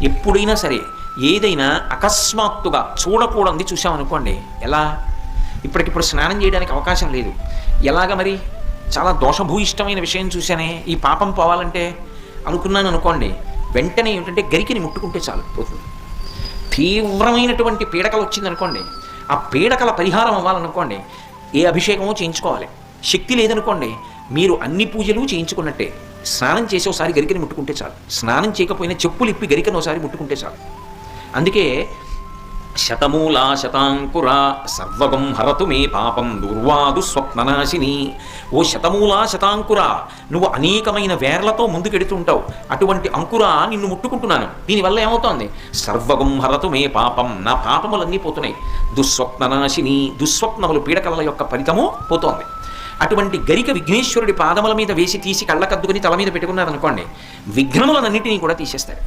ఎప్పుడైనా సరే ఏదైనా అకస్మాత్తుగా చూడకూడదు చూసామనుకోండి, ఎలా ఇప్పటికిప్పుడు స్నానం చేయడానికి అవకాశం లేదు, ఎలాగ మరి చాలా దోషభూయిష్టమైన విషయం చూశానే, ఈ పాపం పోవాలంటే అనుకున్నాను అనుకోండి, వెంటనే ఏమిటంటే గరికిని ముట్టుకుంటే చాలు పోతుంది. తీవ్రమైనటువంటి పీడకలు వచ్చిందనుకోండి, ఆ పీడకల పరిహారం అవ్వాలనుకోండి ఏ అభిషేకమో చేయించుకోవాలి. శక్తి లేదనుకోండి, మీరు అన్ని పూజలు చేయించుకున్నట్టే. స్నానం చేసి ఒకసారి గరికని ముట్టుకుంటే చాలు, స్నానం చేయకపోయినా చెప్పులు ఇప్పి గరికను ఒకసారి ముట్టుకుంటే చాలు. అందుకే శతమూలా శతాంకుర సర్వగం హరతు మే పాపం దుర్వాదు స్వప్ననాశిని. ఓ శతమూలా శతాంకుర, నువ్వు అనేకమైన వేర్లతో ముందుకెడుతుంటావు, అటువంటి అంకుర నిన్ను ముట్టుకుంటున్నాను. దీనివల్ల ఏమవుతోంది? సర్వగం హరతు మే పాపం, నా పాపములన్నీ పోతున్నాయి. దుస్వప్ననాశిని, దుస్వప్నములు పీడకల యొక్క ఫలితము పోతోంది. అటువంటి గరిక విఘ్నేశ్వరుడి పాదముల మీద వేసి తీసి కళ్ళకద్దుకుని తల మీద పెట్టుకున్నారనుకోండి, విఘ్నములన్నింటినీ కూడా తీసేస్తారు.